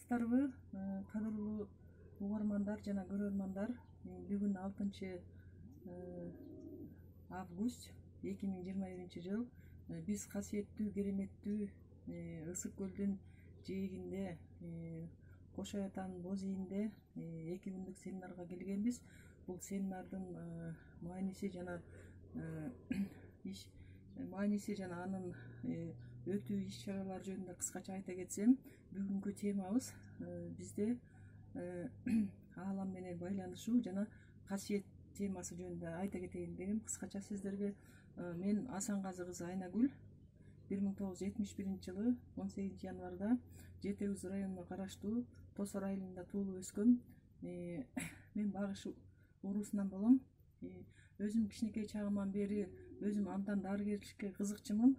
саламатсыздарбы, кадырлуу угармандар жана көрөрмандар? Бүгүн 6-август 2021 жыл. Биз касиеттүү, кереметтүү Ысык көлдүн жээгинде, Кош Ай атанын боз ийинде 2 күндүк семинарга келгенбиз. Бул семинардын мааниси жана анын өтүү иш-чаралары жөнүндө кыскача айта кетсем, бүгүнкү темабыз бизде аалам менен байланышуу жана касиет темасы жөнүндө айта кетейин дегем. Кыскача сиздерге мен Асанказы кызы Айнагүл 1971 жылы 18 январда Жети Үз районуна караштуу Тосор айылында туулуп өскөм. Мен багыш уруусунан болом. Өзүм кичинекей чагыман бери өзүм абдан дарыгерчиликке кызыкчумун.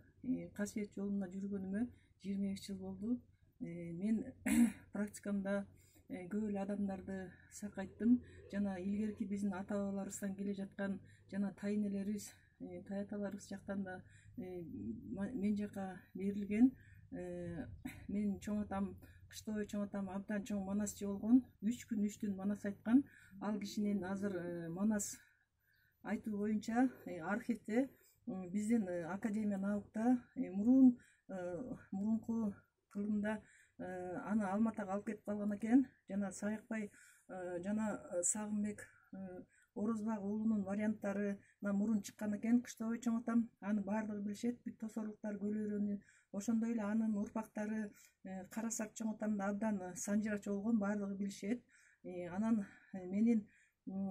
Касиет жолуна жүргөнүмө 25 жыл болду. Мен практикамда көп эле адамдарды сакайттым жана илгерки биздин ата бабаларыбыздан келе жаткан жана тайнелерибиз, таяталарыбыз жактан да мен жака берилген. Менин чоң атам, кыштабай чоң атам абдан чоң манасчы болгон. 3 күн 3 түн манас айткан. Ал кишинин азыр манас айтуу боюнча архивде биздин Академия наукта мурунку кылымда аны Алматага алып кетип калган экен. Жана Саякбай жана Сагынбек Орозбак уулунун варианттарына мурун чыккан экен кыштабай чоң атам. Аны баардыгы билишет. Бүт тосорлуктар көлөрөнү, ошондой эле анын урпактары Карасак чоң атам да абдан санжырачы болгон, баардыгы билишет. Анан менин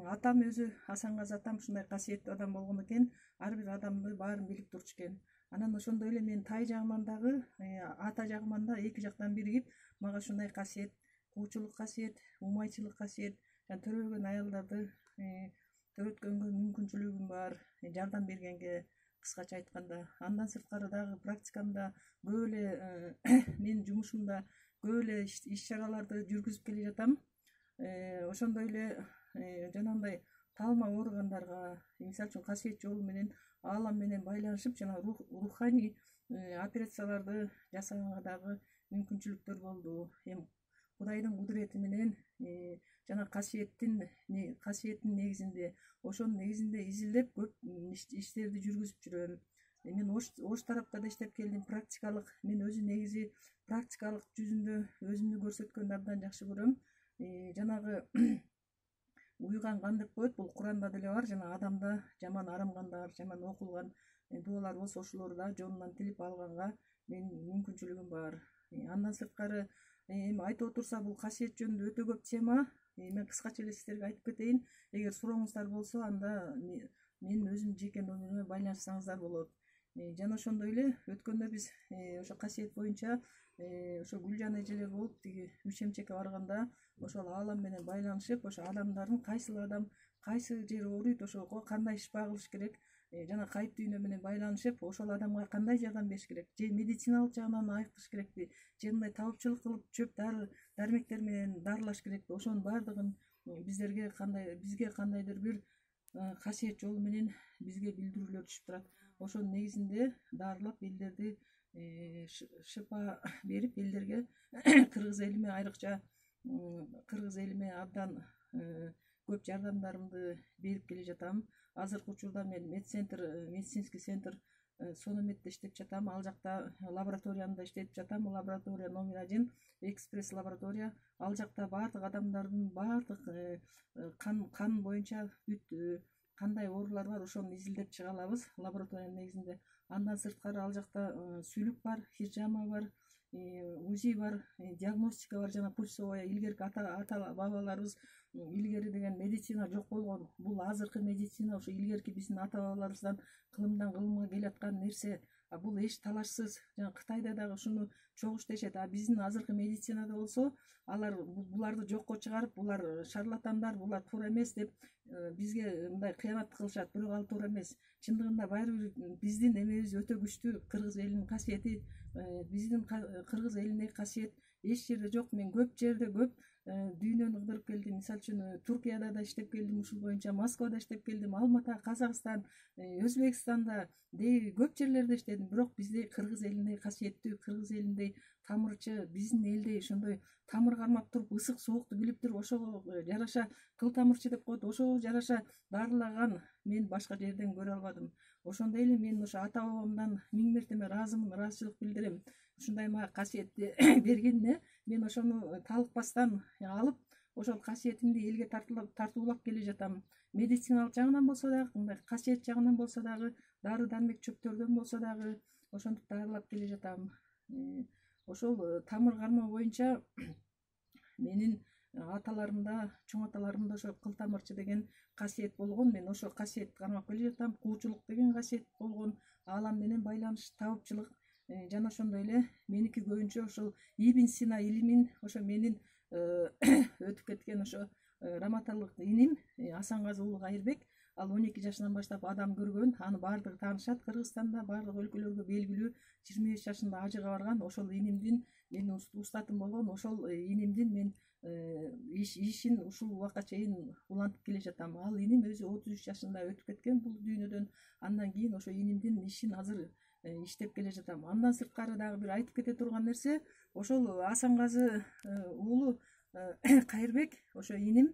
атам өзү, Асанказы атам, ушундай касиеттүү адам болгон экен. Ар бир адамды баарын билип турчу экен. Анан ошондой эле мен тай жагыман дагы, ата жагыман да эки жактан биригип, мага ушундай касиет, куучулук касиет, умайчылык касиет, жана төрөлгөн аялдарды төрөткөнгө мүмкүнчүлүгүм бар, жардам бергенге, кыскача айтканда. Андан сырткары дагы практикамда көп эле менин жумушумда көп эле иш-чараларды жүргүзүп келе жатам. Ошондой эле жанагындай таалма ооругандарга, мисалы үчүн касиет жолу менен аалам менен байланышып жана руханий операцияларды жасаганга дагы мүмкүнчүлүктөр болду. Эми Кудайдын кудурети менен жана касиеттин негизинде, ошонун негизинде изилдеп көп иштерди жүргүзүп жүрөм. Мен Ош тарапта да иштеп келдим, практикалык. Мен өзү негизи практикалык жүзүндө өзүмдү көрсөткөндү абдан жакшы көрөм. Жанагы уйган кан деп коет, бул Куранда деле бар. Жана адамда жаман арамгандар, жаман окулган дуалар болсо ошолорду да жонунан тилип алганга менин мүмкүнчүлүгүм бар. Андан сырткары эми айтып отурса, бул касиет жөнүндө өтө көп тема. Мен кыскача эле сиздерге айтып кетейин. Эгер сурооңуздар болсо, анда менин өзүмдүн жеке номериме байланышсаңыздар болот. Жана ошондой эле өткөндө биз ошо касиет боюнча ошо Гүлжан эжелер болуп тиги Үч эмчекке барганда, ошол аалам менен байланышып, ошо адамдардын кайсыл адам кайсы жери ооруйт, ошого кандай шифа кылыш керек, жана кайып дүйнө менен байланышып, ошол адамга кандай жардам бериш керек, же медициналык жагынан айыктыш керекпи, же мындай табыкчылык кылып чөп дармектер менен дарылаш керекпи, ошонун баардыгын бизге кандайдыр бир касиет жолу менен бизге билдирүүлөр түшүп турат. Ошонун негизинде дарылап элдерди шифа берип, элдерге кыргыз элиме, айрыкча кыргыз элиме абдан көп жардамдарымды берип келе жатам. Азыркы учурда мен медицинский центр Сономедде иштеп жатам. Ал жакта лабораториямда иштеп жатам. Лаборатория номер 1, экспресс лаборатория. Ал жакта баардык адамдардын баардык кан боюнча бүт кандай оорулар бар, ошону изилдеп чыга алабыз лабораториянын негизинде. Андан сырткары ал жакта сүйлүк бар, хижама бар, УЗИ бар, диагностика бар, жана пульсовая. Илгерки ата бабаларыбыз илгери деген медицина жок болгон. Бул азыркы медицина ошо илгерки биздин ата бабаларыбыздан кылымдан кылымга келаткан нерсе. Бул эч талашсыз. Жана Кытайда дагы ушуну чогуу иштешет. Биздин азыркы медицинада болсо, алар буларды жокко чыгарып, булар шарлатандар, булар туура эмес деп бизге мындай кыянат кылышат. Бирок ал туура эмес. Чындыгында баары бир биздин эмебиз өтө күчтүү. Кыргыз элинин касиети, биздин кыргыз элиндеги касиет эч жерде жок. Мен көп жерде көп дүйнөнү кыдырып келдим. Мисалы үчүн Туркияда да иштеп келдим, ушул боюнча Москвада иштеп келдим, Алмата, Казакстан, Өзбекстанда көп жерлерде иштедим. Бирок биздей кыргыз элиндей касиеттүү, кыргыз элиндей тамырчы, биздин элдей ошондой тамыр кармап туруп ысык суукту билип туруп ошого жараша кыл тамырчы деп коет, ошого жараша дарылаган мен башка жерден көрө албадым. Ошондой эле мен ошо ата бабамдан миң мертеме ыраазымын, ыраазычылык билдирем. Ушундай мага касиетти бергенине мен ошону талыкпастан алып, ошол касиетимди элге тартуулап келе жатам. Медициналык жагынан болсо дагы, мындай касиет жагынан болсо дагы, дары дармек чөптөрдөн болсо дагы ошентип дарылап келе жатам. Ошол тамыр кармоо боюнча менин аталарымда, чоң аталарымда ошо кыл тамырчы деген касиет болгон. Мен ошол касиетти кармап келе жатам. Куучулук деген касиет болгон, аалам менен байланыш, табыпчылык жана ошондой эле меники көбүнчө ошол Ибн Сина илимин ошо менин өтүп кеткен ошо раматалык иним Асанказы уулу Кайырбек, ал 12 жашынан баштап адам көргөн, аны баардыгы таанышат. Кыргызстанда баардык өлкөлөргө белгилүү. 25 жашында ажыга барган. Ошол инимдин менин устатым болгон. Ошол инимдин мен ишин ушул убакка чейин улантып келе жатам. Ал иним өзү 33 жашында өтүп кеткен бул дүйнөдөн. Андан кийин ошо инимдин ишин азыр иштеп келе жатам. Андан сырткары дагы бир айтып кете турган нерсе, ошол Асанказы уулу Кайырбек, ошо иним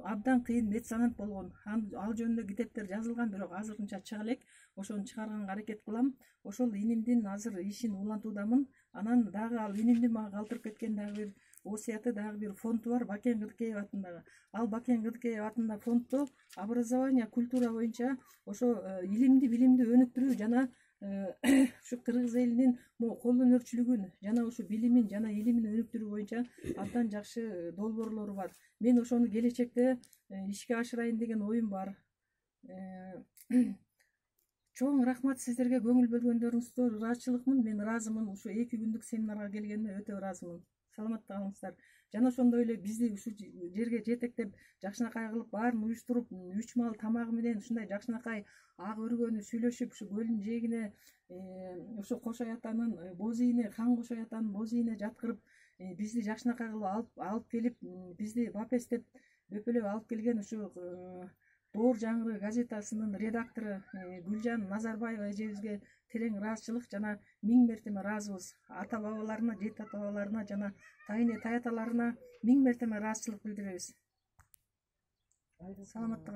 абдан кыйын меценат болгон. Ал жөнүндө китептер жазылган, бирок азырынча чыга элек. Ошону чыгарганга аракет кылам. Ошол инимдин азыр ишин улантуудамын. Анан дагы ал инимдин мага калтырып кеткен дагы бир осуяты, дагы бир фонду бар, Бакен Кыдыкеев атындагы. Ал Бакен Кыдыкеев атындагы фонддо образование, культура боюнча ошо илимди, билимди өнүктүрүү жана ушу кыргыз элинин кол өнөрчүлүгүн жана ушу билимин жана илимин өнүктүрүү боюнча абдан жакшы долбоорлору бар. Мен ошону келечекте ишке ашырайын деген оюм бар. Чоң рахмат сиздерге, көңүл бөлгөндөрүңүзгө ыраазычылыкмын. Мен ыраазымын, ушу 2 күндүк семинарга келгениме өтө ыраазымын. Саламатта калыңыздар. Жана ошондой эле бизди ушул жерге жетектеп, жакшынакай кылып баарын уюштуруп, 3 маал тамагы менен ушундай жакшынакай ак өргөнү сүйлөшүп, ушу көлдүн жээгине ушу Кошой атанын боз ийине, хан Кошой атанын боз ийине жаткырып, бизди жакшынакай кылып алып келип, бизди бапестеп бөпөлөп алып келген ушу Доор жаңыры газетасынын редактору Гүлжан Назарбаева эжебизге терең ыраазычылык жана миң мертеме ыраазыбыз. Ата бабаларына, жет ата бабаларына жана тайне таяталарына миң мертеме ыраазычылык билдиребиз. Саламатта